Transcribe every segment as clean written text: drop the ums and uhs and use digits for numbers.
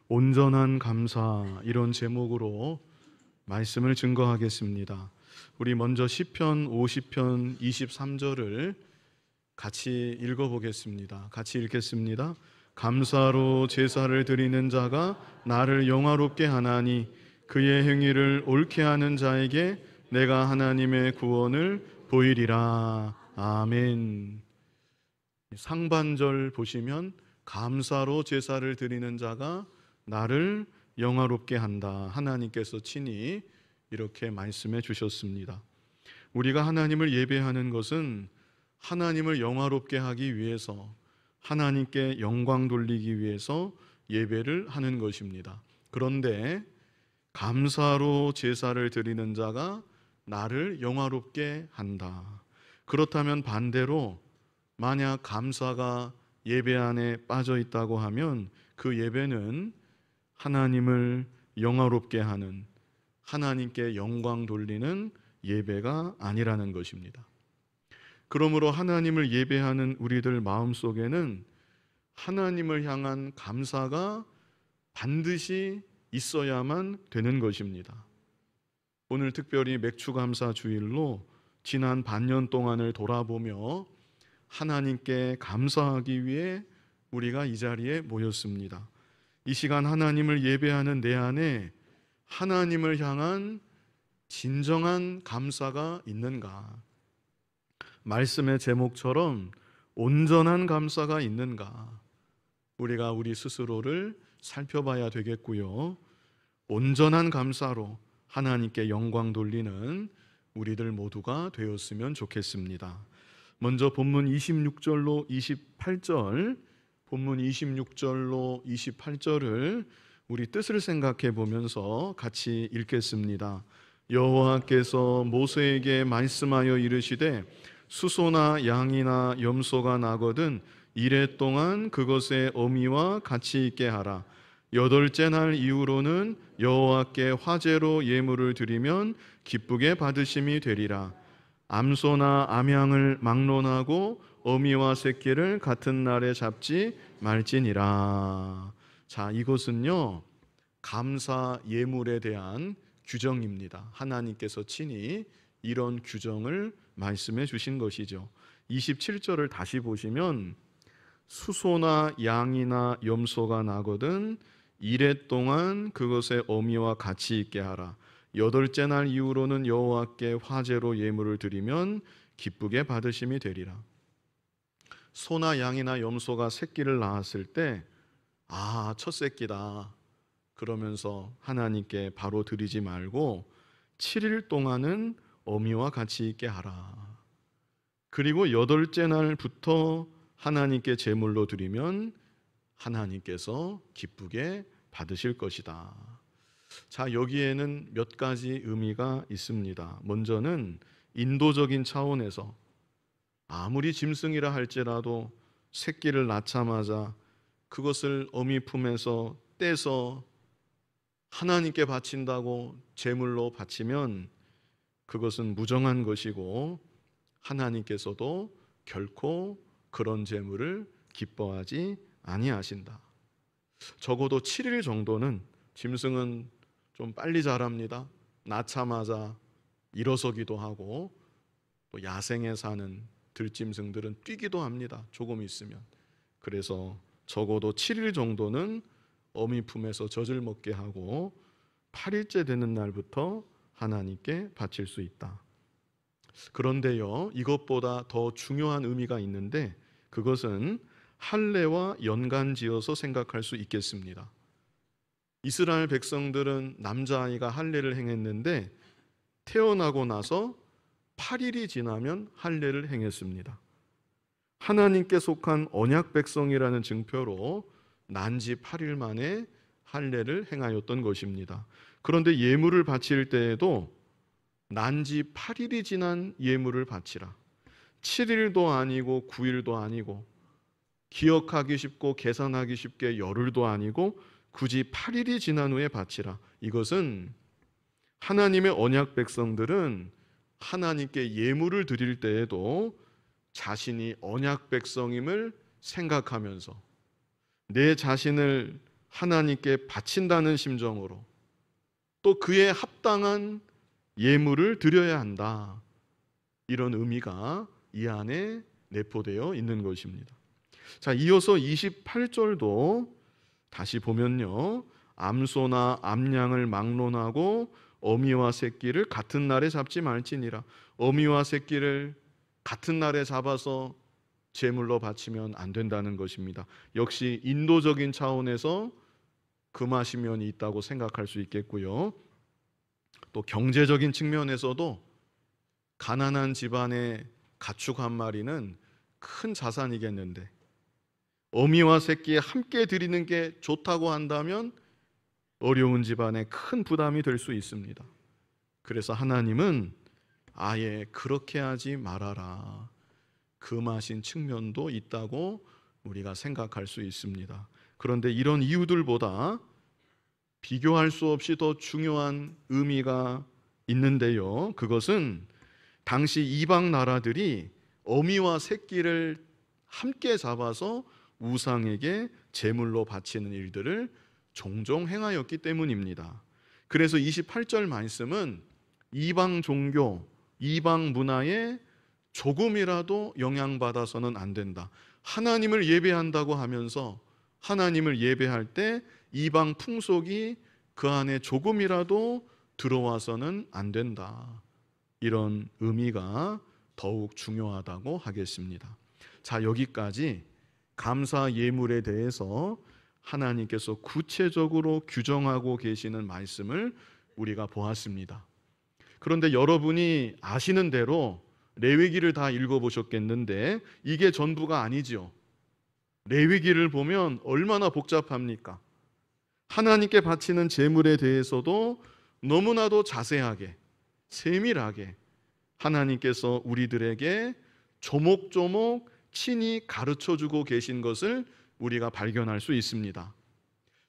온전한 감사, 이런 제목으로 말씀을 증거하겠습니다. 우리 먼저 시편 50편 23절을 같이 읽어보겠습니다. 같이 읽겠습니다. 감사로 제사를 드리는 자가 나를 영화롭게 하나니 그의 행위를 옳게 하는 자에게 내가 하나님의 구원을 보이리라. 아멘. 상반절 보시면 감사로 제사를 드리는 자가 나를 영화롭게 한다. 하나님께서 친히 이렇게 말씀해 주셨습니다. 우리가 하나님을 예배하는 것은 하나님을 영화롭게 하기 위해서, 하나님께 영광 돌리기 위해서 예배를 하는 것입니다. 그런데 감사로 제사를 드리는 자가 나를 영화롭게 한다. 그렇다면 반대로 만약 감사가 예배 안에 빠져 있다고 하면 그 예배는 하나님을 영화롭게 하는, 하나님께 영광 돌리는 예배가 아니라는 것입니다. 그러므로 하나님을 예배하는 우리들 마음속에는 하나님을 향한 감사가 반드시 있어야만 되는 것입니다. 오늘 특별히 맥주감사 주일로 지난 반년 동안을 돌아보며 하나님께 감사하기 위해 우리가 이 자리에 모였습니다. 이 시간 하나님을 예배하는 내 안에 하나님을 향한 진정한 감사가 있는가? 말씀의 제목처럼 온전한 감사가 있는가? 우리가 우리 스스로를 살펴봐야 되겠고요. 온전한 감사로 하나님께 영광 돌리는 우리들 모두가 되었으면 좋겠습니다. 먼저 본문 26절로 28절, 본문 26절로 28절을 우리 뜻을 생각해 보면서 같이 읽겠습니다. 여호와께서 모세에게 말씀하여 이르시되 수소나 양이나 염소가 나거든 이레 동안 그것의 어미와 같이 있게 하라. 여덟째 날 이후로는 여호와께 화제로 예물을 드리면 기쁘게 받으심이 되리라. 암소나 암양을 막론하고 어미와 새끼를 같은 날에 잡지 말지니라. 자, 이것은요 감사 예물에 대한 규정입니다. 하나님께서 친히 이런 규정을 말씀해 주신 것이죠. 27절을 다시 보시면 수소나 양이나 염소가 나거든 이레 동안 그것의 어미와 같이 있게 하라. 여덟째 날 이후로는 여호와께 화제로 예물을 드리면 기쁘게 받으심이 되리라. 소나 양이나 염소가 새끼를 낳았을 때 첫 새끼다 그러면서 하나님께 바로 드리지 말고 7일 동안은 어미와 같이 있게 하라. 그리고 여덟째 날부터 하나님께 제물로 드리면 하나님께서 기쁘게 받으실 것이다. 자, 여기에는 몇 가지 의미가 있습니다. 먼저는 인도적인 차원에서 아무리 짐승이라 할지라도 새끼를 낳자마자 그것을 어미 품에서 떼서 하나님께 바친다고 제물로 바치면 그것은 무정한 것이고 하나님께서도 결코 그런 제물을 기뻐하지 아니하신다. 적어도 7일 정도는, 짐승은 좀 빨리 자랍니다. 낳자마자 일어서기도 하고 또 야생에 사는 들짐승들은 뛰기도 합니다. 조금 있으면. 그래서 적어도 7일 정도는 어미 품에서 젖을 먹게 하고 8일째 되는 날부터 하나님께 바칠 수 있다. 그런데요, 이것보다 더 중요한 의미가 있는데 그것은 할례와 연관지어서 생각할 수 있겠습니다. 이스라엘 백성들은 남자아이가 할례를 행했는데 태어나고 나서 8일이 지나면 할례를 행했습니다. 하나님께 속한 언약 백성이라는 증표로 난지 8일 만에 할례를 행하였던 것입니다. 그런데 예물을 바칠 때에도 난지 8일이 지난 예물을 바치라. 7일도 아니고 9일도 아니고 기억하기 쉽고 계산하기 쉽게 열흘도 아니고 굳이 8일이 지난 후에 바치라. 이것은 하나님의 언약 백성들은 하나님께 예물을 드릴 때에도 자신이 언약 백성임을 생각하면서 내 자신을 하나님께 바친다는 심정으로 또 그에 합당한 예물을 드려야 한다. 이런 의미가 이 안에 내포되어 있는 것입니다. 자, 이어서 28절도 다시 보면요. 암소나 암양을 막론하고 어미와 새끼를 같은 날에 잡지 말지니라. 어미와 새끼를 같은 날에 잡아서 제물로 바치면 안 된다는 것입니다. 역시 인도적인 차원에서 금하신 면이 있다고 생각할 수 있겠고요. 또 경제적인 측면에서도 가난한 집안의 가축 한 마리는 큰 자산이겠는데 어미와 새끼에 함께 드리는 게 좋다고 한다면 어려운 집안에 큰 부담이 될 수 있습니다. 그래서 하나님은 아예 그렇게 하지 말아라. 금하신 측면도 있다고 우리가 생각할 수 있습니다. 그런데 이런 이유들보다 비교할 수 없이 더 중요한 의미가 있는데요. 그것은 당시 이방 나라들이 어미와 새끼를 함께 잡아서 우상에게 제물로 바치는 일들을 종종 행하였기 때문입니다. 그래서 28절 말씀은 이방 종교, 이방 문화에 조금이라도 영향받아서는 안 된다. 하나님을 예배한다고 하면서 하나님을 예배할 때 이방 풍속이 그 안에 조금이라도 들어와서는 안 된다. 이런 의미가 더욱 중요하다고 하겠습니다. 자, 여기까지 감사 예물에 대해서 하나님께서 구체적으로 규정하고 계시는 말씀을 우리가 보았습니다. 그런데 여러분이 아시는 대로 레위기를 다 읽어보셨겠는데 이게 전부가 아니죠. 레위기를 보면 얼마나 복잡합니까? 하나님께 바치는 제물에 대해서도 너무나도 자세하게, 세밀하게 하나님께서 우리들에게 조목조목 친히 가르쳐주고 계신 것을 우리가 발견할 수 있습니다.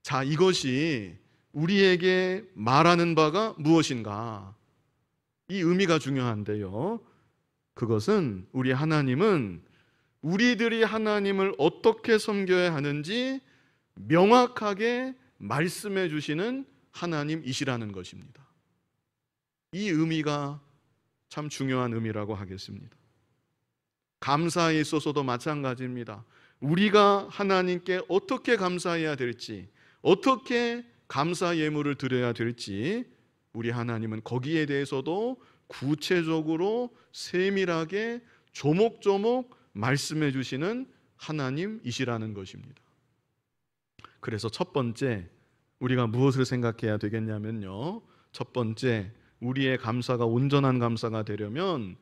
자, 이것이 우리에게 말하는 바가 무엇인가? 이 의미가 중요한데요. 그것은 우리 하나님은 우리들이 하나님을 어떻게 섬겨야 하는지 명확하게 말씀해 주시는 하나님이시라는 것입니다. 이 의미가 참 중요한 의미라고 하겠습니다. 감사에 있어서도 마찬가지입니다. 우리가 하나님께 어떻게 감사해야 될지, 어떻게 감사 예물을 드려야 될지 우리 하나님은 거기에 대해서도 구체적으로 세밀하게 조목조목 말씀해 주시는 하나님이시라는 것입니다. 그래서 첫 번째 우리가 무엇을 생각해야 되겠냐면요. 첫 번째, 우리의 감사가 온전한 감사가 되려면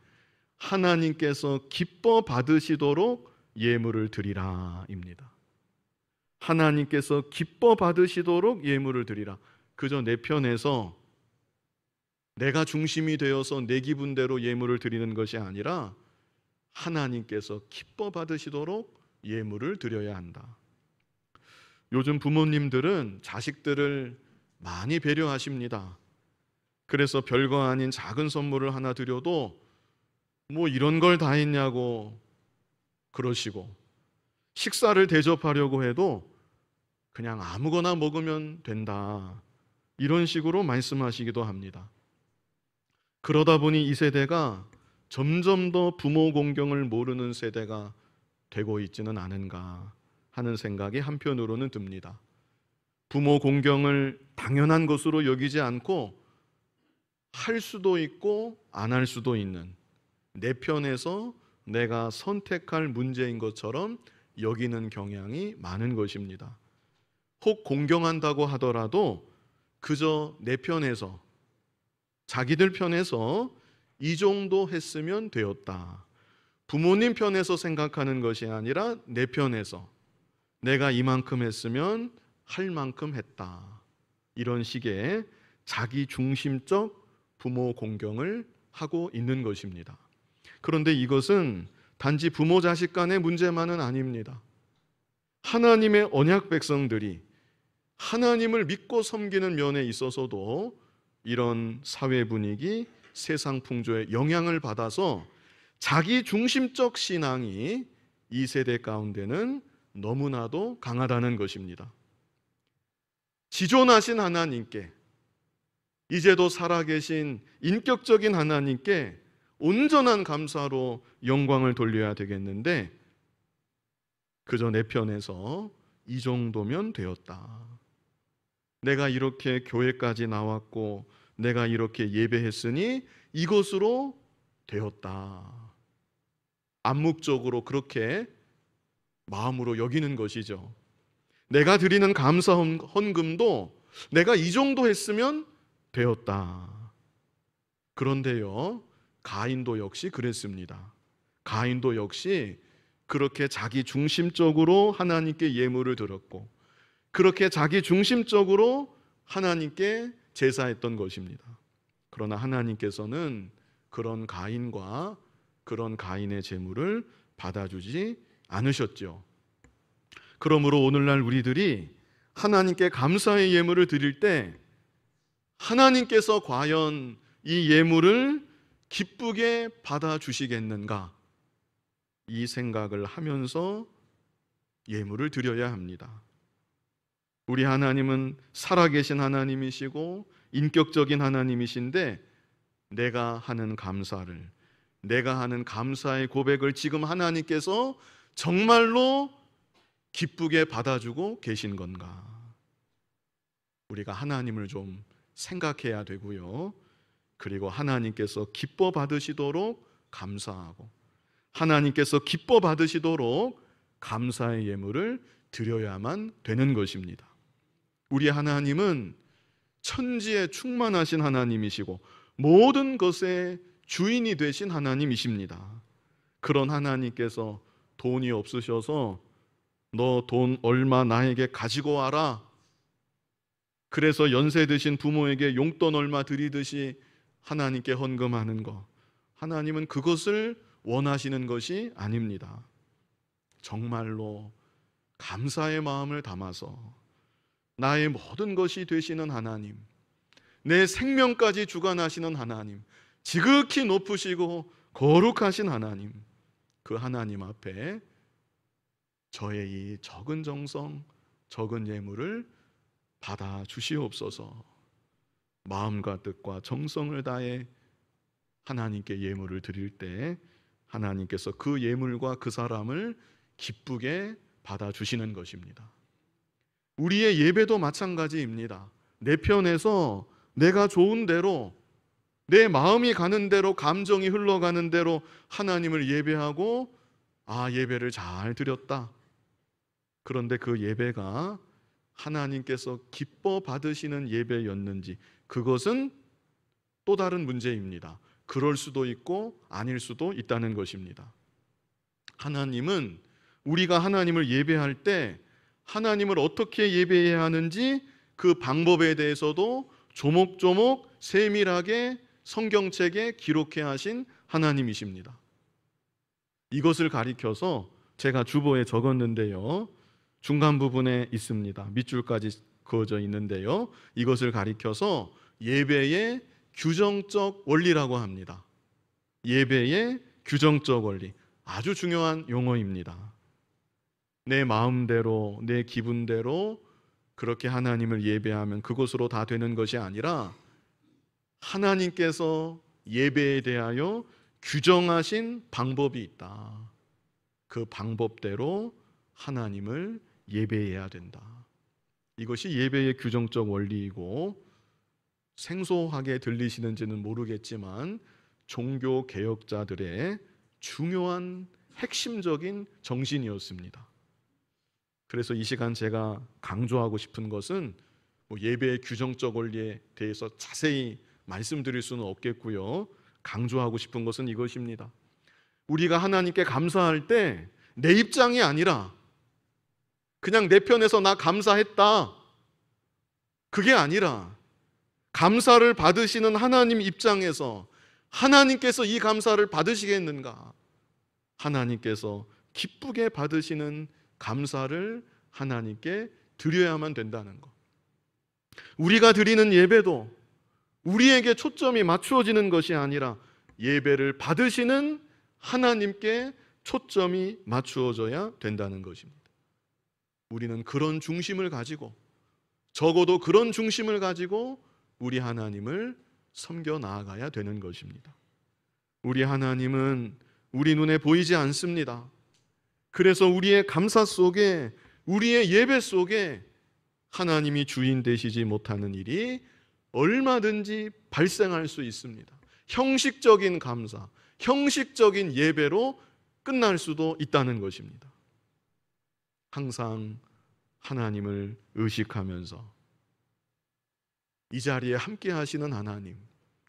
하나님께서 기뻐 받으시도록 예물을 드리라입니다. 하나님께서 기뻐 받으시도록 예물을 드리라. 그저 내 편에서 내가 중심이 되어서 내 기분대로 예물을 드리는 것이 아니라 하나님께서 기뻐 받으시도록 예물을 드려야 한다. 요즘 부모님들은 자식들을 많이 배려하십니다. 그래서 별거 아닌 작은 선물을 하나 드려도 뭐 이런 걸 다 했냐고 그러시고, 식사를 대접하려고 해도 그냥 아무거나 먹으면 된다, 이런 식으로 말씀하시기도 합니다. 그러다 보니 이 세대가 점점 더 부모 공경을 모르는 세대가 되고 있지는 않은가 하는 생각이 한편으로는 듭니다. 부모 공경을 당연한 것으로 여기지 않고 할 수도 있고 안 할 수도 있는, 내 편에서 내가 선택할 문제인 것처럼 여기는 경향이 많은 것입니다. 혹 공경한다고 하더라도 그저 내 편에서, 자기들 편에서 이 정도 했으면 되었다, 부모님 편에서 생각하는 것이 아니라 내 편에서 내가 이만큼 했으면 할 만큼 했다, 이런 식의 자기 중심적 부모 공경을 하고 있는 것입니다. 그런데 이것은 단지 부모 자식 간의 문제만은 아닙니다. 하나님의 언약 백성들이 하나님을 믿고 섬기는 면에 있어서도 이런 사회 분위기, 세상 풍조에 영향을 받아서 자기 중심적 신앙이 이 세대 가운데는 너무나도 강하다는 것입니다. 지존하신 하나님께, 이제도 살아계신 인격적인 하나님께 온전한 감사로 영광을 돌려야 되겠는데, 그저 내 편에서 이 정도면 되었다. 내가 이렇게 교회까지 나왔고 내가 이렇게 예배했으니 이것으로 되었다. 암묵적으로 그렇게 마음으로 여기는 것이죠. 내가 드리는 감사 헌금도 내가 이 정도 했으면 되었다. 그런데요, 가인도 역시 그랬습니다. 가인도 역시 그렇게 자기 중심적으로 하나님께 예물을 드렸고, 그렇게 자기 중심적으로 하나님께 제사했던 것입니다. 그러나 하나님께서는 그런 가인과 그런 가인의 제물을 받아주지 않으셨죠. 그러므로 오늘날 우리들이 하나님께 감사의 예물을 드릴 때 하나님께서 과연 이 예물을 기쁘게 받아주시겠는가, 이 생각을 하면서 예물을 드려야 합니다. 우리 하나님은 살아계신 하나님이시고 인격적인 하나님이신데, 내가 하는 감사를, 내가 하는 감사의 고백을 지금 하나님께서 정말로 기쁘게 받아주고 계신 건가? 우리가 하나님을 좀 생각해야 되고요. 그리고 하나님께서 기뻐 받으시도록 감사하고, 하나님께서 기뻐 받으시도록 감사의 예물을 드려야만 되는 것입니다. 우리 하나님은 천지에 충만하신 하나님이시고 모든 것의 주인이 되신 하나님이십니다. 그런 하나님께서 돈이 없으셔서 너 돈 얼마 나에게 가지고 와라, 그래서 연세 드신 부모에게 용돈 얼마 드리듯이 하나님께 헌금하는 것, 하나님은 그것을 원하시는 것이 아닙니다. 정말로 감사의 마음을 담아서 나의 모든 것이 되시는 하나님, 내 생명까지 주관하시는 하나님, 지극히 높으시고 거룩하신 하나님, 그 하나님 앞에 저의 이 적은 정성, 적은 예물을 받아 주시옵소서. 마음과 뜻과 정성을 다해 하나님께 예물을 드릴 때 하나님께서 그 예물과 그 사람을 기쁘게 받아 주시는 것입니다. 우리의 예배도 마찬가지입니다. 내 편에서 내가 좋은 대로, 내 마음이 가는 대로, 감정이 흘러가는 대로 하나님을 예배하고, 예배를 잘 드렸다. 그런데 그 예배가 하나님께서 기뻐 받으시는 예배였는지, 그것은 또 다른 문제입니다. 그럴 수도 있고 아닐 수도 있다는 것입니다. 하나님은 우리가 하나님을 예배할 때 하나님을 어떻게 예배해야 하는지 그 방법에 대해서도 조목조목 세밀하게 성경책에 기록해 하신 하나님이십니다. 이것을 가리켜서 제가 주보에 적었는데요, 중간 부분에 있습니다. 밑줄까지 그어져 있는데요, 이것을 가리켜서 예배의 규정적 원리라고 합니다. 예배의 규정적 원리, 아주 중요한 용어입니다. 내 마음대로, 내 기분대로 그렇게 하나님을 예배하면 그것으로 다 되는 것이 아니라 하나님께서 예배에 대하여 규정하신 방법이 있다. 그 방법대로 하나님을 예배해야 된다. 이것이 예배의 규정적 원리이고, 생소하게 들리시는지는 모르겠지만 종교 개혁자들의 중요한 핵심적인 정신이었습니다. 그래서 이 시간 제가 강조하고 싶은 것은 예배의 규정적 원리에 대해서 자세히 말씀드릴 수는 없겠고요. 강조하고 싶은 것은 이것입니다. 우리가 하나님께 감사할 때 내 입장이 아니라 그냥 내 편에서 나 감사했다, 그게 아니라 감사를 받으시는 하나님 입장에서 하나님께서 이 감사를 받으시겠는가, 하나님께서 기쁘게 받으시는 감사를 하나님께 드려야만 된다는 것. 우리가 드리는 예배도 우리에게 초점이 맞추어지는 것이 아니라 예배를 받으시는 하나님께 초점이 맞추어져야 된다는 것입니다. 우리는 그런 중심을 가지고 적어도 그런 중심을 가지고 우리 하나님을 섬겨 나아가야 되는 것입니다. 우리 하나님은 우리 눈에 보이지 않습니다. 그래서 우리의 감사 속에, 우리의 예배 속에 하나님이 주인 되시지 못하는 일이 얼마든지 발생할 수 있습니다. 형식적인 감사, 형식적인 예배로 끝날 수도 있다는 것입니다. 항상 하나님을 의식하면서 이 자리에 함께 하시는 하나님,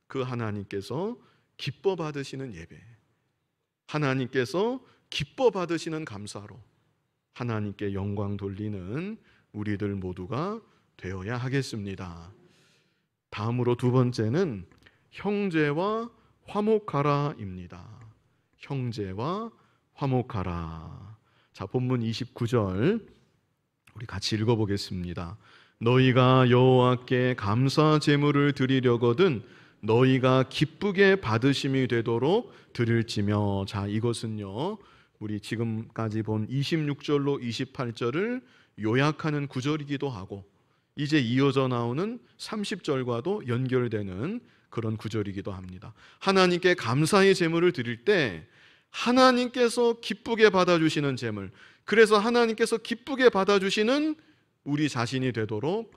그 하나님께서 기뻐 받으시는 예배, 하나님께서 기뻐 받으시는 감사로 하나님께 영광 돌리는 우리들 모두가 되어야 하겠습니다. 다음으로 두 번째는 형제와 화목하라입니다. 형제와 화목하라. 자, 본문 29절 우리 같이 읽어보겠습니다. 너희가 여호와께 감사 제물을 드리려거든 너희가 기쁘게 받으심이 되도록 드릴지며. 자, 이것은요, 우리 지금까지 본 26절로 28절을 요약하는 구절이기도 하고 이제 이어져 나오는 30절과도 연결되는 그런 구절이기도 합니다. 하나님께 감사의 제물을 드릴 때 하나님께서 기쁘게 받아주시는 제물, 그래서 하나님께서 기쁘게 받아주시는 우리 자신이 되도록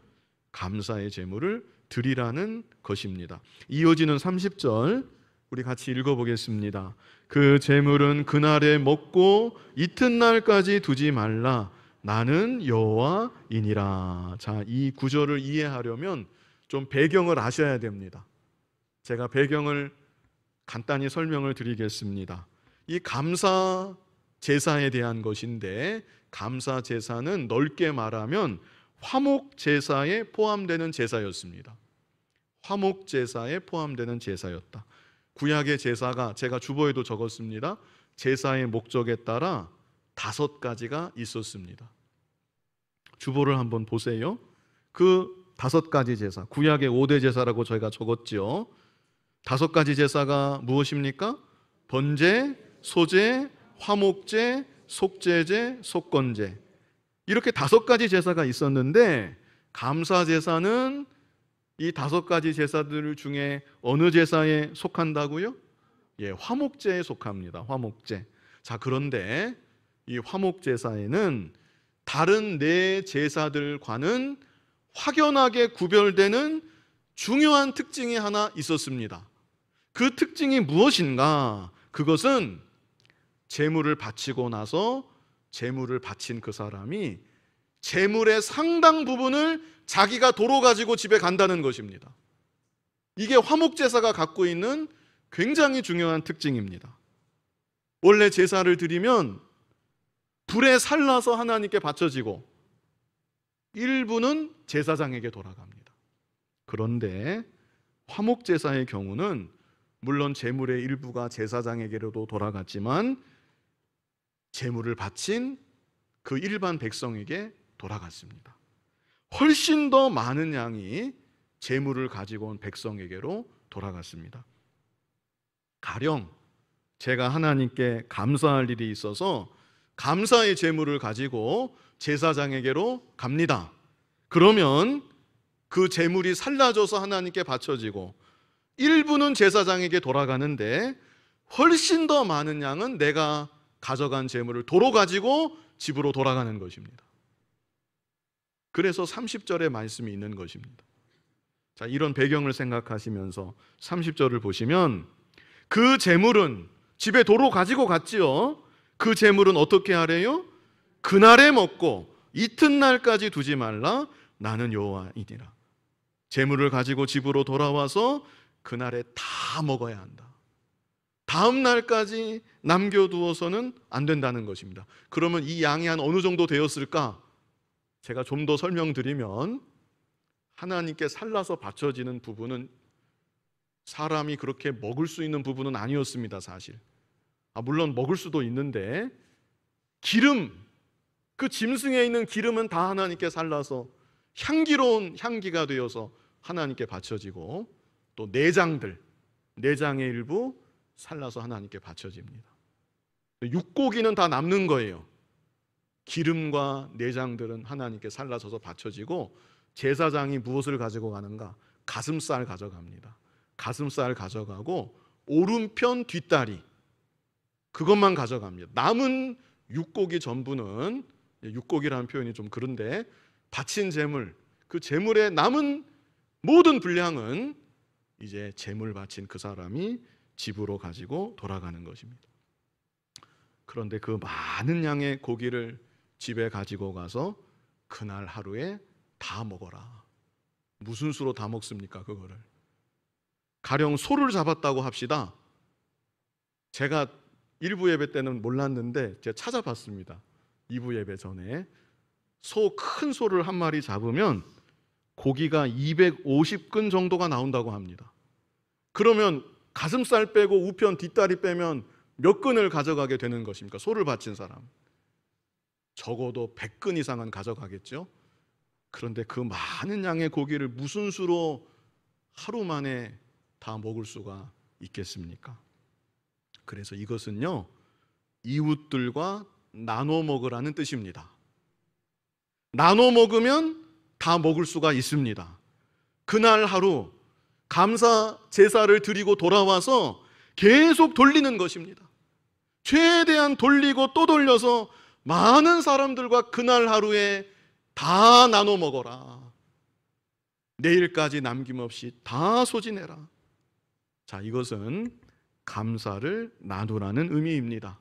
감사의 제물을 드리라는 것입니다. 이어지는 30절 우리 같이 읽어보겠습니다. 그 제물은 그날에 먹고 이튿날까지 두지 말라. 나는 여호와이니라. 자, 이 구절을 이해하려면 좀 배경을 아셔야 됩니다. 제가 배경을 간단히 설명을 드리겠습니다. 이 감사 제사에 대한 것인데, 감사 제사는 넓게 말하면 화목 제사에 포함되는 제사였습니다. 화목 제사에 포함되는 제사였다. 구약의 제사가, 제가 주보에도 적었습니다. 제사의 목적에 따라 5가지가 있었습니다. 주보를 한번 보세요. 그 5가지 제사, 구약의 5대 제사라고 저희가 적었죠. 5가지 제사가 무엇입니까? 번제, 소제, 화목제, 속죄제, 속건제, 이렇게 5가지 제사가 있었는데, 감사 제사는 이 5가지 제사들 중에 어느 제사에 속한다고요? 예, 화목제에 속합니다. 화목제. 자, 그런데 이 화목 제사에는 다른 4 제사들과는 확연하게 구별되는 중요한 특징이 하나 있었습니다. 그 특징이 무엇인가? 그것은 제물을 바치고 나서 제물을 바친 그 사람이 제물의 상당 부분을 자기가 도로 가지고 집에 간다는 것입니다. 이게 화목제사가 갖고 있는 굉장히 중요한 특징입니다. 원래 제사를 드리면 불에 살라서 하나님께 바쳐지고 일부는 제사장에게 돌아갑니다. 그런데 화목제사의 경우는 물론 제물의 일부가 제사장에게로도 돌아갔지만 제물을 바친 그 일반 백성에게 돌아갔습니다. 훨씬 더 많은 양이 제물을 가지고 온 백성에게로 돌아갔습니다. 가령 제가 하나님께 감사할 일이 있어서 감사의 제물을 가지고 제사장에게로 갑니다. 그러면 그 제물이 살라져서 하나님께 바쳐지고 일부는 제사장에게 돌아가는데 훨씬 더 많은 양은 내가 가져간 제물을 도로 가지고 집으로 돌아가는 것입니다. 그래서 30절의 말씀이 있는 것입니다. 자, 이런 배경을 생각하시면서 30절을 보시면 그 제물은 집에 도로 가지고 갔지요. 그 제물은 어떻게 하래요? 그날에 먹고 이튿날까지 두지 말라. 나는 여호와이니라. 제물을 가지고 집으로 돌아와서 그날에 다 먹어야 한다. 다음 날까지 남겨두어서는 안 된다는 것입니다. 그러면 이 양이 한 어느 정도 되었을까? 제가 좀 더 설명드리면 하나님께 살라서 바쳐지는 부분은 사람이 그렇게 먹을 수 있는 부분은 아니었습니다. 사실 물론 먹을 수도 있는데 기름, 그 짐승에 있는 기름은 다 하나님께 살라서 향기로운 향기가 되어서 하나님께 바쳐지고, 또 내장들, 내장의 일부 살라서 하나님께 바쳐집니다. 육고기는 다 남는 거예요. 기름과 내장들은 하나님께 살라서서 바쳐지고 제사장이 무엇을 가지고 가는가? 가슴살 가져갑니다. 가슴살 가져가고 오른편 뒷다리 그것만 가져갑니다. 남은 육고기 전부는, 육고기라는 표현이 좀 그런데, 바친 제물, 그 제물의 남은 모든 분량은 이제 제물 바친 그 사람이 집으로 가지고 돌아가는 것입니다. 그런데 그 많은 양의 고기를 집에 가지고 가서 그날 하루에 다 먹어라. 무슨 수로 다 먹습니까? 그거를 가령 소를 잡았다고 합시다. 제가 1부 예배 때는 몰랐는데 제가 찾아봤습니다. 2부 예배 전에 큰 소를 한 마리 잡으면 고기가 250근 정도가 나온다고 합니다. 그러면 가슴살 빼고 우편 뒷다리 빼면 몇 근을 가져가게 되는 것입니까? 소를 바친 사람 적어도 100근 이상은 가져가겠죠. 그런데 그 많은 양의 고기를 무슨 수로 하루 만에 다 먹을 수가 있겠습니까? 그래서 이것은요, 이웃들과 나눠 먹으라는 뜻입니다. 나눠 먹으면 다 먹을 수가 있습니다. 그날 하루 감사 제사를 드리고 돌아와서 계속 돌리는 것입니다. 최대한 돌리고 또 돌려서 많은 사람들과 그날 하루에 다 나눠 먹어라. 내일까지 남김없이 다 소진해라. 자, 이것은 감사를 나누라는 의미입니다.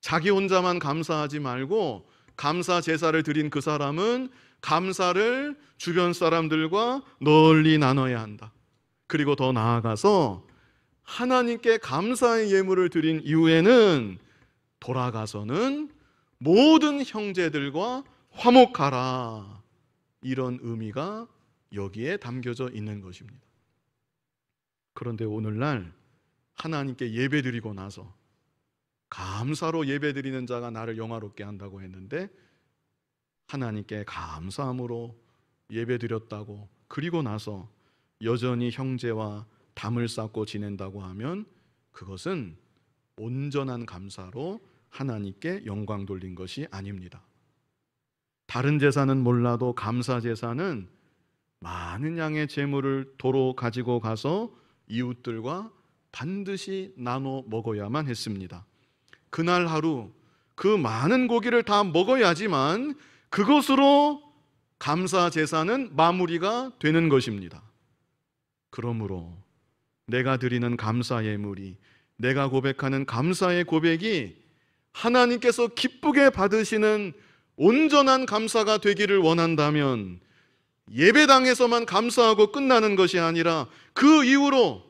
자기 혼자만 감사하지 말고 감사 제사를 드린 그 사람은 감사를 주변 사람들과 널리 나눠야 한다. 그리고 더 나아가서 하나님께 감사의 예물을 드린 이후에는 돌아가서는 모든 형제들과 화목하라. 이런 의미가 여기에 담겨져 있는 것입니다. 그런데 오늘날 하나님께 예배드리고 나서 감사로 예배드리는 자가 나를 영화롭게 한다고 했는데, 하나님께 감사함으로 예배드렸다고 그리고 나서 여전히 형제와 담을 쌓고 지낸다고 하면 그것은 온전한 감사로 하나님께 영광 돌린 것이 아닙니다. 다른 제사는 몰라도 감사 제사는 많은 양의 제물을 도로 가지고 가서 이웃들과 반드시 나눠 먹어야만 했습니다. 그날 하루 그 많은 고기를 다 먹어야지만 그것으로 감사 제사는 마무리가 되는 것입니다. 그러므로 내가 드리는 감사 예물이, 내가 고백하는 감사의 고백이 하나님께서 기쁘게 받으시는 온전한 감사가 되기를 원한다면 예배당에서만 감사하고 끝나는 것이 아니라 그 이후로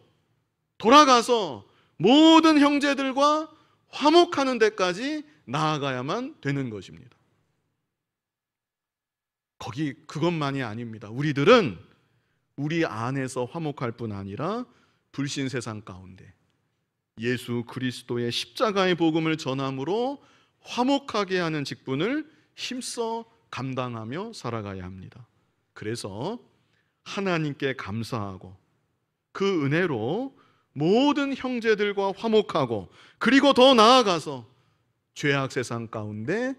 돌아가서 모든 형제들과 화목하는 데까지 나아가야만 되는 것입니다. 그것만이 아닙니다. 우리들은 우리 안에서 화목할 뿐 아니라 불신 세상 가운데 예수 그리스도의 십자가의 복음을 전함으로 화목하게 하는 직분을 힘써 감당하며 살아가야 합니다. 그래서 하나님께 감사하고 그 은혜로 모든 형제들과 화목하고, 그리고 더 나아가서 죄악 세상 가운데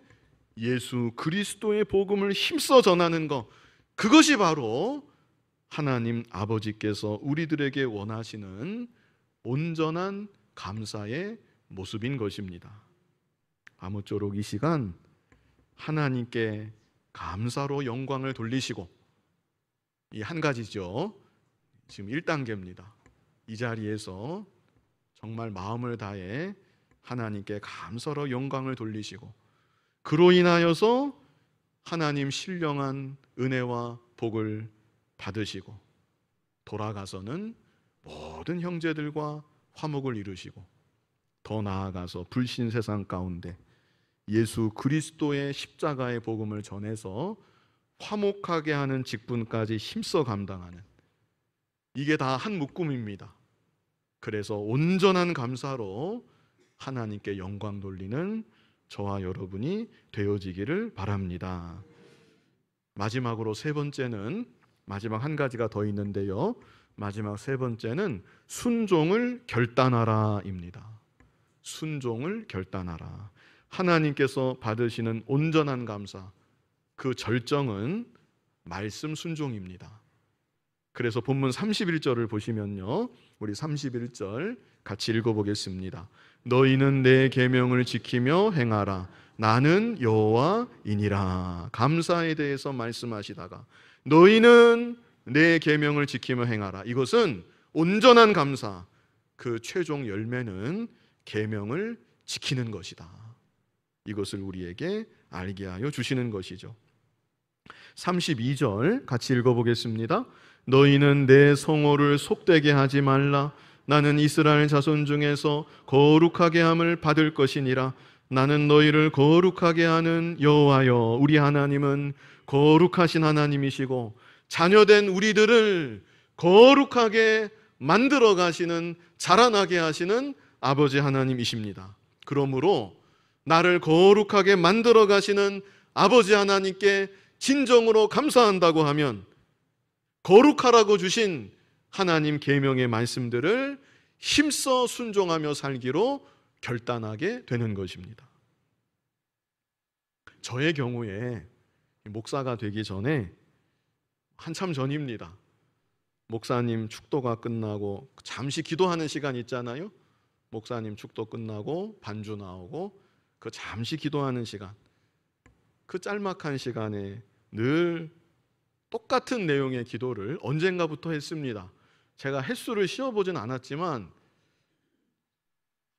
예수 그리스도의 복음을 힘써 전하는 것, 그것이 바로 하나님 아버지께서 우리들에게 원하시는 온전한 감사의 모습인 것입니다. 아무쪼록 이 시간 하나님께 감사로 영광을 돌리시고, 이 한 가지죠. 지금 1단계입니다. 이 자리에서 정말 마음을 다해 하나님께 감사로 영광을 돌리시고, 그로 인하여서 하나님 신령한 은혜와 복을 받으시고 돌아가서는 모든 형제들과 화목을 이루시고, 더 나아가서 불신 세상 가운데 예수 그리스도의 십자가의 복음을 전해서 화목하게 하는 직분까지 힘써 감당하는, 이게 다 한 묶음입니다. 그래서 온전한 감사로 하나님께 영광 돌리는 저와 여러분이 되어지기를 바랍니다. 마지막으로 세 번째는, 마지막 한 가지가 더 있는데요, 마지막 세 번째는 순종을 결단하라입니다. 순종을 결단하라. 하나님께서 받으시는 온전한 감사, 그 절정은 말씀 순종입니다. 그래서 본문 31절을 보시면요, 우리 31절 같이 읽어보겠습니다. 너희는 내 계명을 지키며 행하라. 나는 여호와이니라. 감사에 대해서 말씀하시다가 너희는 내 계명을 지키며 행하라. 이것은 온전한 감사, 그 최종 열매는 계명을 지키는 것이다. 이것을 우리에게 알게 하여 주시는 것이죠. 32절 같이 읽어보겠습니다. 너희는 내 성호를 속되게 하지 말라. 나는 이스라엘 자손 중에서 거룩하게 함을 받을 것이니라. 나는 너희를 거룩하게 하는 여호와여. 우리 하나님은 거룩하신 하나님이시고 자녀된 우리들을 거룩하게 만들어 가시는, 자라나게 하시는 아버지 하나님이십니다. 그러므로 나를 거룩하게 만들어 가시는 아버지 하나님께 진정으로 감사한다고 하면 거룩하라고 주신 하나님 계명의 말씀들을 힘써 순종하며 살기로 결단하게 되는 것입니다. 저의 경우에 목사가 되기 전에 한참 전입니다. 목사님 축도가 끝나고 잠시 기도하는 시간 있잖아요. 목사님 축도 끝나고 반주 나오고 그 잠시 기도하는 시간, 그 짤막한 시간에 늘 똑같은 내용의 기도를 언젠가부터 했습니다. 제가 횟수를 쉬어보진 않았지만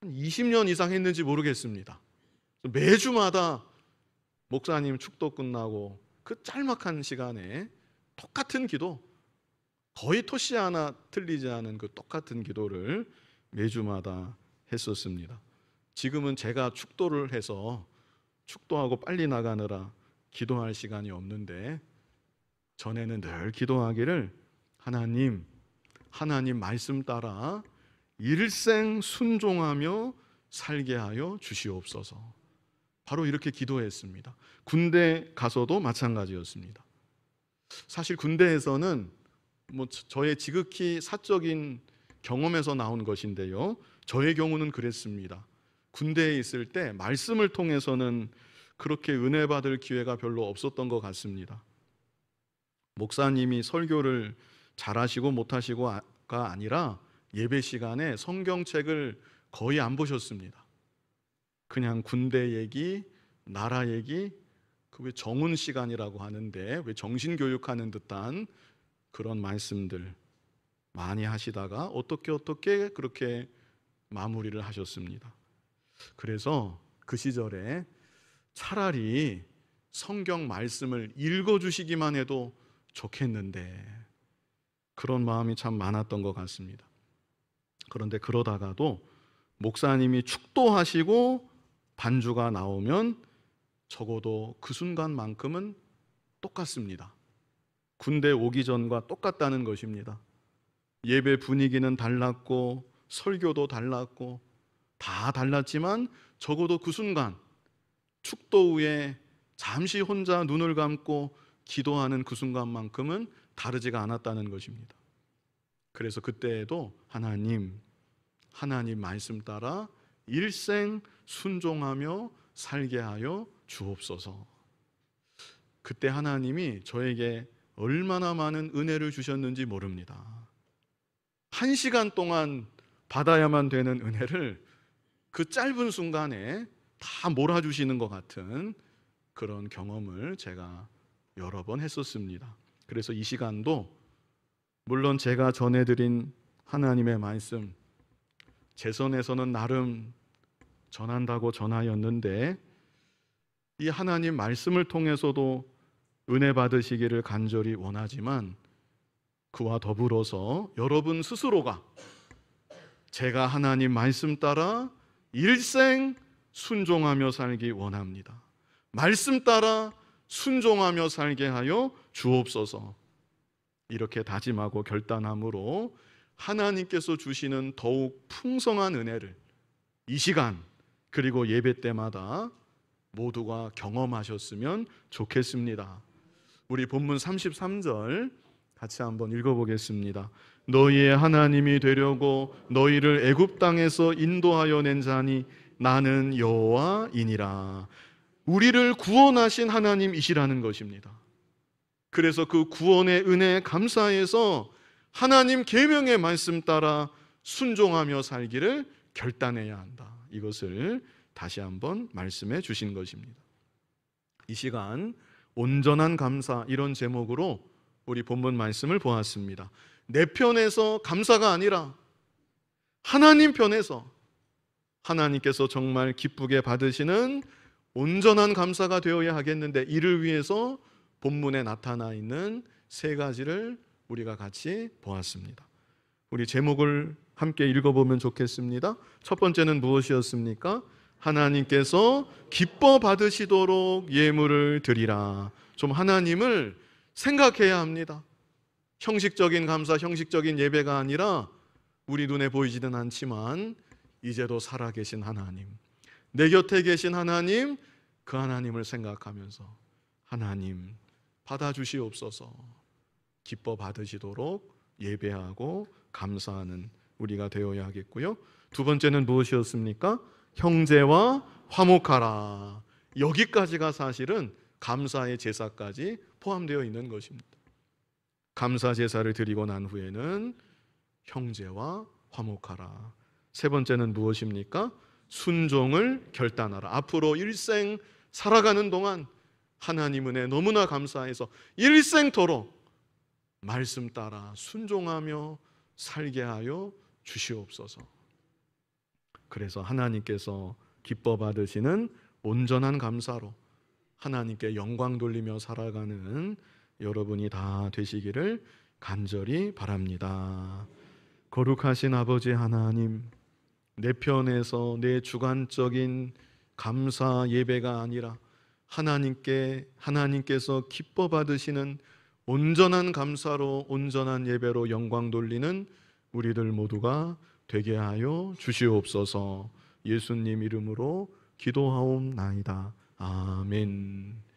한 20년 이상 했는지 모르겠습니다. 매주마다 목사님 축도 끝나고 그 짤막한 시간에 똑같은 기도, 거의 토시 하나 틀리지 않은 그 똑같은 기도를 매주마다 했었습니다. 지금은 제가 축도를 해서 축도하고 빨리 나가느라 기도할 시간이 없는데 전에는 늘 기도하기를 하나님 말씀 따라 일생 순종하며 살게 하여 주시옵소서. 바로 이렇게 기도했습니다. 군대 가서도 마찬가지였습니다. 사실 군대에서는 저의 지극히 사적인 경험에서 나온 것인데요, 저의 경우는 그랬습니다. 군대에 있을 때 말씀을 통해서는 그렇게 은혜 받을 기회가 별로 없었던 것 같습니다. 목사님이 설교를 잘하시고 못하시고가 아니라 예배 시간에 성경책을 거의 안 보셨습니다. 그냥 군대 얘기, 나라 얘기, 그 왜 정훈 시간이라고 하는데 왜 정신교육하는 듯한 그런 말씀들 많이 하시다가 어떻게 그렇게 마무리를 하셨습니다. 그래서 그 시절에 차라리 성경 말씀을 읽어주시기만 해도 좋겠는데 그런 마음이 참 많았던 것 같습니다. 그런데 그러다가도 목사님이 축도하시고 반주가 나오면 적어도 그 순간만큼은 똑같습니다. 군대 오기 전과 똑같다는 것입니다. 예배 분위기는 달랐고 설교도 달랐고 다 달랐지만 적어도 그 순간 축도 후에 잠시 혼자 눈을 감고 기도하는 그 순간만큼은 다르지가 않았다는 것입니다. 그래서 그때에도 하나님 말씀 따라 일생 순종하며 살게 하여 주옵소서. 그때 하나님이 저에게 얼마나 많은 은혜를 주셨는지 모릅니다. 1시간 동안 받아야만 되는 은혜를 그 짧은 순간에 다 몰아주시는 것 같은 그런 경험을 제가 여러 번 했었습니다. 그래서 이 시간도 물론 제가 전해드린 하나님의 말씀, 제 선에서는 나름 전한다고 전하였는데 이 하나님 말씀을 통해서도 은혜 받으시기를 간절히 원하지만 그와 더불어서 여러분 스스로가 제가 하나님 말씀 따라 일생 순종하며 살기 원합니다. 말씀 따라 순종하며 살게 하여 주옵소서. 이렇게 다짐하고 결단함으로 하나님께서 주시는 더욱 풍성한 은혜를 이 시간 그리고 예배 때마다 모두가 경험하셨으면 좋겠습니다. 우리 본문 33절 같이 한번 읽어보겠습니다. 너희의 하나님이 되려고 너희를 애굽 땅에서 인도하여 낸 자니 나는 여호와이니라. 우리를 구원하신 하나님이시라는 것입니다. 그래서 그 구원의 은혜에 감사해서 하나님 계명의 말씀 따라 순종하며 살기를 결단해야 한다. 이것을 다시 한번 말씀해 주신 것입니다. 이 시간 온전한 감사, 이런 제목으로 우리 본문 말씀을 보았습니다. 내 편에서 감사가 아니라 하나님 편에서 하나님께서 정말 기쁘게 받으시는 온전한 감사가 되어야 하겠는데, 이를 위해서 본문에 나타나 있는 세 가지를 우리가 같이 보았습니다. 우리 제목을 함께 읽어보면 좋겠습니다. 첫 번째는 무엇이었습니까? 하나님께서 기뻐 받으시도록 예물을 드리라. 좀 하나님을 생각해야 합니다. 형식적인 감사, 형식적인 예배가 아니라 우리 눈에 보이지는 않지만 이제도 살아계신 하나님, 내 곁에 계신 하나님, 그 하나님을 생각하면서 하나님 받아주시옵소서, 기뻐 받으시도록 예배하고 감사하는 우리가 되어야 하겠고요. 두 번째는 무엇이었습니까? 형제와 화목하라. 여기까지가 사실은 감사의 제사까지 포함되어 있는 것입니다. 감사 제사를 드리고 난 후에는 형제와 화목하라. 세 번째는 무엇입니까? 순종을 결단하라. 앞으로 일생 살아가는 동안 하나님 은혜 너무나 감사해서 일생토록 말씀 따라 순종하며 살게 하여 주시옵소서. 그래서 하나님께서 기뻐 받으시는 온전한 감사로 하나님께 영광 돌리며 살아가는 여러분이 다 되시기를 간절히 바랍니다. 거룩하신 아버지 하나님, 내 편에서 내 주관적인 감사 예배가 아니라 하나님께서 기뻐 받으시는 온전한 감사로, 온전한 예배로 영광 돌리는 우리들 모두가 되게 하여 주시옵소서. 예수님 이름으로 기도하옵나이다. 아멘.